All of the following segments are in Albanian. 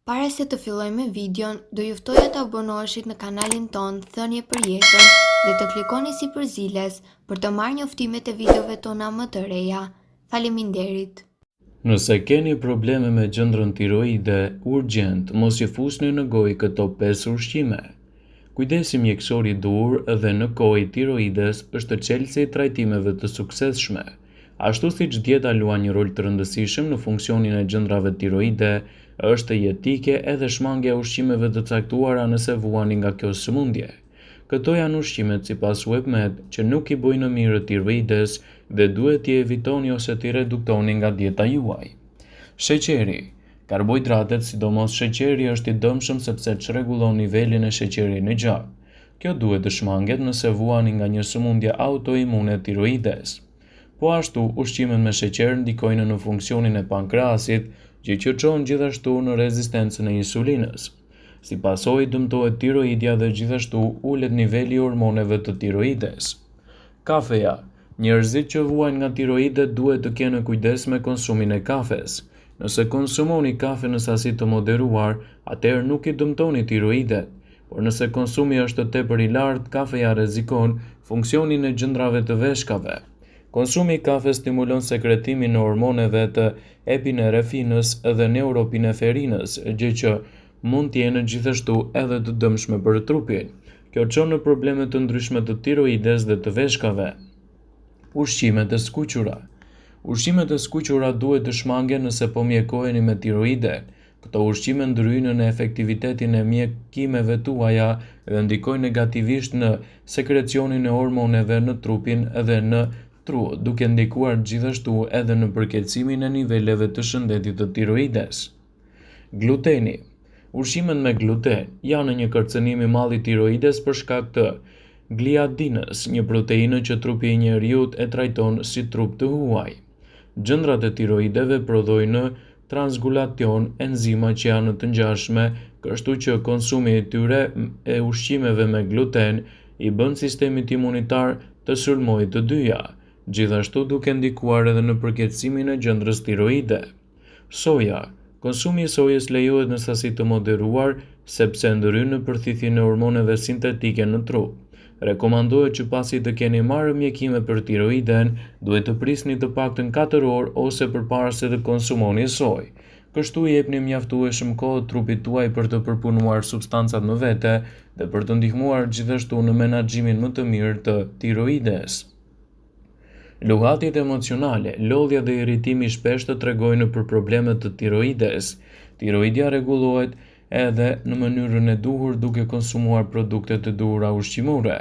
Para se të fillojmë me videon, do ju ftoja të abonoheshit në kanalin ton Thënie për Jetën dhe të klikoni si përziles për të marrë njoftimet e videove tona më të reja. Faleminderit. Nëse keni probleme me gjëndrën tiroide, urgjent, mos i fusni në gojë këto 5 ushqime. Kujdesi mjekësor i dur dhe në kohë tiroides është çelësi i trajtimeve të suksesshme. Ashtu siç dieta luan një rol të rëndësishëm në funksionin e gjëndrave tiroide, është jetike edhe shmangja e ushqimeve të caktuara nëse vuani nga kjo sëmundje. Këto janë ushqimet sipas WebMed që nuk i bojnë mirë tiroides dhe duhet t'i evitoni ose t'i reduktoni nga dieta juaj. Sheqeri. Karbohidratet, sidomos sheqeri, është i dëmshëm sepse çrregullon nivelin e sheqerit në gjak. Kjo duhet të shmanget nëse vuani nga një sëmundje autoimune tiroides. Po ashtu, ushqimet me sheqer ndikojnë në funksionin e pankreasit, që qëndron gjithashtu në rezistencën e insulinës. Si pasojë dëmtohet tiroidja dhe gjithashtu ulet niveli i hormoneve të tiroides. Kafeja. Njerëzit që vuajnë nga tiroide duhet të kenë kujdes me konsumin e kafes. Nëse konsumoni kafe në sasi të moderuar, atëherë nuk i dëmtoni tiroidet, por nëse konsumi është tepër i lartë, kafeja rrezikon funksionin e gjëndrave të veshkave. Konsumi i kafes stimulon sekretimin e hormoneve të epinerefinës dhe neuropineferinës, gjë që mund të jenë gjithashtu edhe të dëmshme për trupin. Kjo çon në probleme të ndryshme të tiroides dhe të veshkave. Ushqimet e skuqura. Ushqimet e skuqura duhet të shmangen nëse po mjekoheni me tiroide. Këto ushqime ndryjnë në efektivitetin e mjekimeve tuaja dhe ndikojnë negativisht në sekrecionin e hormoneve në trupin dhe në tru, duke ndikuar gjithashtu edhe në përkeqësimin e niveleve të shëndetit të tiroides. Gluteni. Ushqimet me gluten janë një kërcënim i madh i tiroides për shkak të gliadinës, një proteinë që trupi i njeriut e trajton si trup të huaj. Gjëndrat e tiroideve prodhojnë transglutacion, enzima që janë të ngjashme, kështu që konsumi i tyre e ushqimeve me gluten i bën sistemit imunitar të sulmojë të dyja, gjithashtu duke ndikuar edhe në përkeqësimin e gjëndrës tiroide. Soja. Konsumi i sojës lejohet në sasi të moderuar sepse ndryn në përthithjen e hormoneve sintetike në trup. Rekomandohet që pasi të keni marrë mjekime për tiroiden, duhet të prisni të paktën 4 orë ose përpara se të konsumoni sojë. Kështu i jepni mjaftueshëm kohë trupit tuaj për të përpunuar substancat më vete dhe për të ndihmuar gjithashtu në menaxhimin më të mirë të tiroides. Luhatjet emocionale, lodhja dhe irritimi shpesh të tregojnë për problemet të tiroides. Tiroidja rregullohet edhe në mënyrën e duhur duke konsumuar produkte të duhura ushqimore.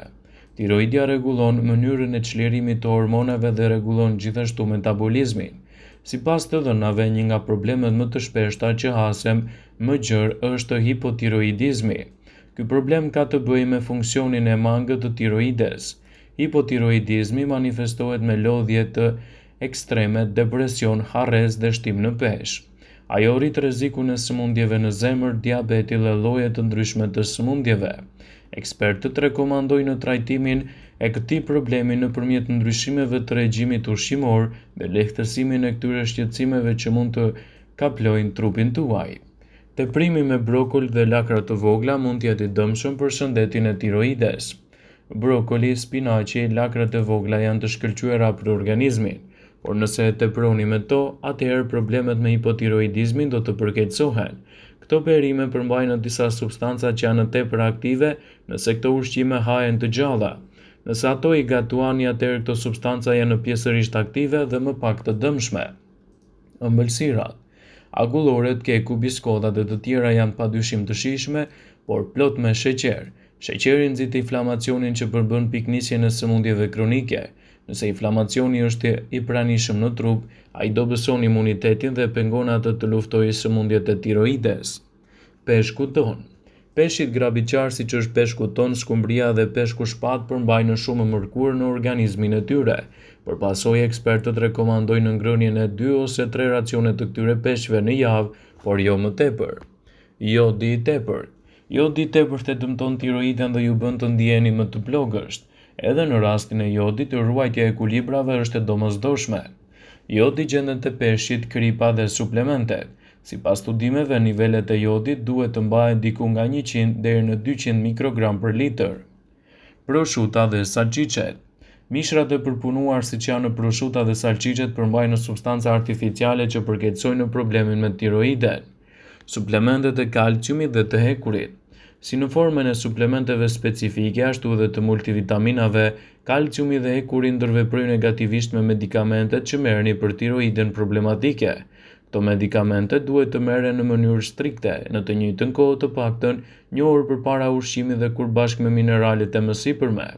Tiroidja rregullon mënyrën e çlirimit të hormoneve dhe rregullon gjithashtu metabolizmin. Sipas të dhënave, një nga problemet më të shpeshta që hasem më gjerë është hipotiroidizmi. Ky problem ka të bëjë me funksionin e mangët të tiroides. Hipotiroidizmi manifestohet me lodhje të ekstreme, depresion, harres dhe shtim në peshë. Ajo rrit rrezikun e sëmundjeve në zemër, diabeti dhe lloje të ndryshme të sëmundjeve. Ekspertët rekomandojnë trajtimin e këtij problemi nëpërmjet ndryshimeve të regjimit ushqimor dhe lehtësimin e këtyre shqetësimeve që mund të kaplojnë trupin tuaj. Teprimi me brokul dhe lakra të vogla mund të jetë i dëmshëm për shëndetin e tiroides. Brokoli, spinaqi, lakrat e vogla janë të shkëlqyera për organizmin, por nëse e teproni me to, atëherë problemet me hipotiroidizmin do të përkeqësohen. Këto perime përmbajnë disa substanca që janë tepër aktive nëse këto ushqime hahen të gjalla. Nëse ato i gatuani, atëherë këto substanca janë pjesërisht aktive dhe më pak të dëmshme. Ëmbëlsirat. Agulloret, keku, biskotat dhe të tjera janë padyshim të shijshme, por plot me sheqer. Sheqeri nxit inflamacionin që përbën piknisjen e sëmundjeve kronike. Nëse inflamacioni është i pranishëm në trup, ai dobëson imunitetin dhe pengon atë të luftojë sëmundjet e tiroides. Peshku ton. Peshqit grabiqar, siç është peshku ton, skumbria dhe peshku shpat përmbajnë shumë mërkurë në organizmin e tyre. Për pasojë, ekspertët rekomandojnë ngrënien e 2 ose 3 racione të këtyre peshqve në javë, por jo më tepër. Jodi i tepërt. Jodi i tepërt e dëmton tiroiden dhe ju bën të ndiheni më të plogësht. Edhe në rastin e jodit, ruajtja e ekuilibrave është e domosdoshme. Jodi gjendet te peshqit, kripa dhe suplementet. Sipas studimeve, nivelet e jodit duhet të mbahen diku nga 100 deri në 200 mikrogram për litër. Prosciuta dhe salcicet. Mishrat e përpunuar siç janë prosciuta dhe salcicet përmbajnë substanca artificiale që përkeçojnë problemin me tiroiden. Suplementet e kalciumit dhe të hekurit. Si në formën e suplementeve specifike, ashtu edhe të multivitaminave, kalciumi dhe hekuri ndërveprojnë negativisht me medikamentet që merrni për tiroiden problematike. Këto medikamente duhet të merren në mënyrë strikte, në të njëjtën kohë të paktën një orë përpara ushqimit dhe kur bashkë me mineralet e mësipërme.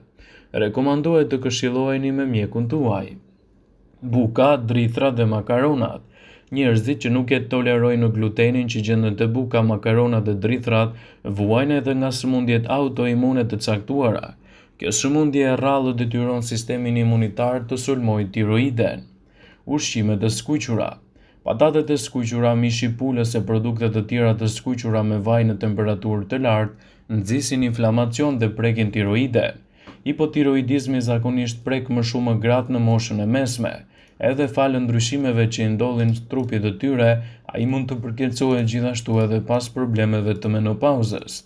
Rekomandohet të këshilloheni me mjekun tuaj. Buka, drithra dhe makaronat. Njerëzit që nuk e tolerojnë glutenin që gjenden te buka, makaronat dhe drithrat vuajnë edhe nga sëmundjet autoimune të caktuara. Kjo sëmundje e rrallë detyron sistemin imunitar të sulmojë tiroiden. Ushqimet e skuqura. Patatet e skuqura, mishi pulës e produktet të tjera të skuqura me vaj në temperaturë të lartë nxisin inflamacion dhe prekin tiroiden. Hipotiroidizmi zakonisht prek më shumë gratë në moshën e mesme. Edhe falë ndryshimeve që i ndodhin trupit të tyre, ai mund të përkeçohet gjithashtu edhe pas problemeve të menopauzës.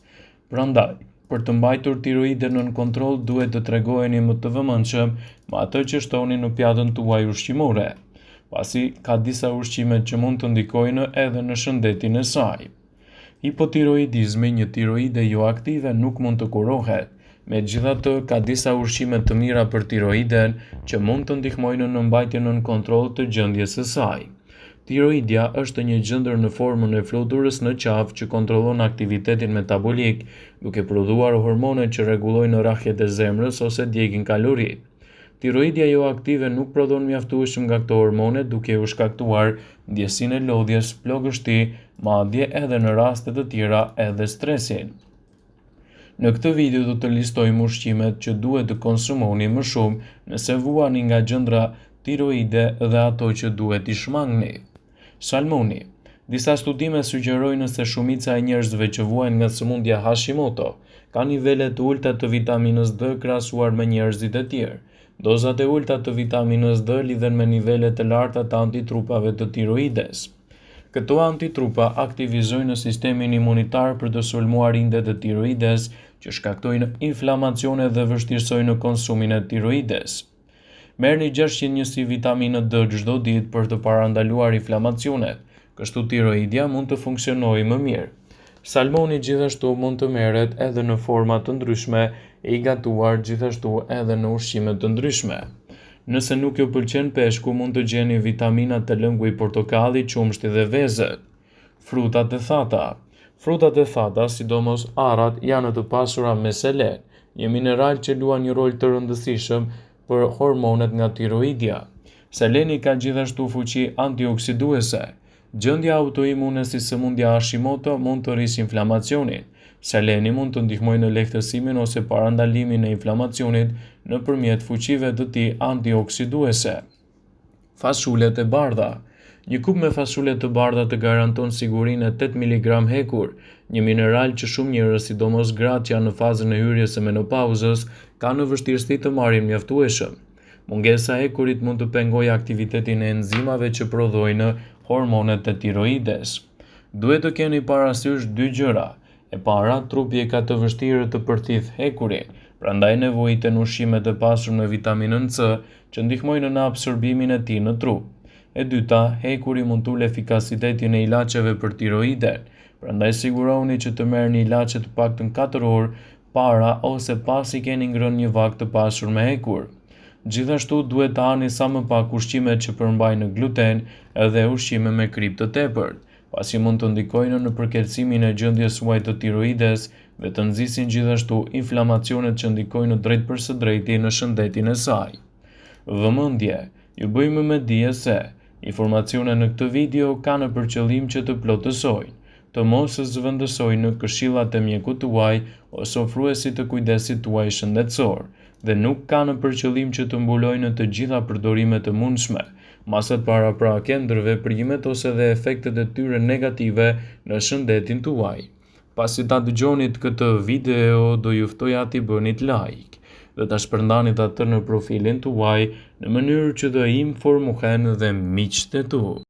Prandaj, për të mbajtur tiroiden nën kontroll, duhet të tregoheni më të vëmendshëm me atë që shtoni në pjatën tuaj ushqimore, pasi ka disa ushqime që mund të ndikojnë edhe në shëndetin e saj. Hipotiroidizmi, një tiroide jo aktive, nuk mund të kurohet. Megjithatë, ka disa ushqime të mira për tiroiden që mund të ndihmojnë në mbajtjen nën kontroll të gjendjes së saj. Tiroidja është një gjendër në formën e fluturës në qafë që kontrollon aktivitetin metabolik, duke prodhuar hormone që rregullojnë rrahjet e zemrës ose djegin kalori. Tiroidja jo aktive nuk prodhon mjaftueshëm nga këto hormone, duke u shkaktuar ndjesinë e lodhjes, plogështi, madje edhe në raste të tjera edhe stresin. Në këtë video do të listojmë ushqimet që duhet të konsumoni më shumë nëse vuani nga gjendra tiroide dhe ato që duhet i shmangni. Salmoni. Disa studime sugjerojnë se shumica e njerëzve që vuajnë nga sëmundja Hashimoto ka nivele të ulta të vitaminës D krahasuar me njerëzit e tjerë. Dozat e ulta të vitaminës D lidhen me nivele të larta të antitrupave të tiroides. Këto antitrupa aktivizojnë sistemin imunitar për të sulmuar indet e tiroides që shkaktojnë inflamacione dhe vështirësojnë konsumin e tiroides. Merrni 600 njësi vitaminë D çdo ditë për të parandaluar inflamacionet, kështu tiroidja mund të funksionojë më mirë. Salmoni gjithashtu mund të merret edhe në forma të ndryshme e i gatuar gjithashtu edhe në ushqime të ndryshme. Nëse nuk ju pëlqen peshku, mund të gjeni vitaminat të lëngu i portokalli, qumshti dhe vezët. Frutat e thata. Frutat e thata, sidomos arrat, janë të pasura me selen, një mineral që luan një rol të rëndësishëm për hormonet nga tiroidja. Seleni ka gjithashtu fuqi antioksiduese. Gjendja autoimune si sëmundja Hashimoto mund të rrisë inflamacionin. Seleni mund të ndihmojë në lehtësimin ose parandalimin e inflamacionit nëpërmjet fuqive të tij antioksiduese. Fasulet e bardha. Një kup me fasule të bardha të garanton sigurinë e 8 mg hekur, një mineral që shumë njerëz, sidomos gratë që janë në fazën e hyrjes së menopauzës, kanë në vështirësi të marrin mjaftueshëm. Mungesa e hekurit mund të pengojë aktivitetin e enzimave që prodhojnë hormonet e tiroides. Duhet të keni parasysh dy gjëra. E para, trupi e ka të vështirë të përthith hekurin, prandaj nevojiten ushqime të pasur me vitaminën C që ndihmojnë në absorbimin e tij në trup. E dyta, hekuri mund të ulë efikasitetin e ilaçeve për tiroiden, prandaj sigurohuni që të merrni ilaçe të paktën 4 orë para ose pas i keni ngrënë një vakt të pasur me hekur. Gjithashtu duhet të hani sa më pak ushqime që përmbajnë gluten edhe ushqime me krip të tepërt, pasi mund të ndikojnë në përkeçimin e gjendjes suaj të tiroides dhe të nxisin gjithashtu inflamacionet që ndikojnë drejt për së drejti në shëndetin e saj. Vëmendje, ju bëjmë me dije se informacionet në këtë video kanë për qëllim që të plotësojnë, të mos zëvendësojnë në këshillat e mjekut tuaj ose ofruesit të kujdesit tuaj shëndetësor, dhe nuk kanë për qëllim që të mbulojnë të gjitha përdorimet e mundshme, masat paraprake, ndërveprimet ose dhe efektet e tyre negative në shëndetin tuaj. Pasi ta dëgjonit këtë video, do ju ftoja t'i bënit like dhe ta shpërndanit atë në profilin tuaj në mënyrë që të informohen dhe miqtë tu.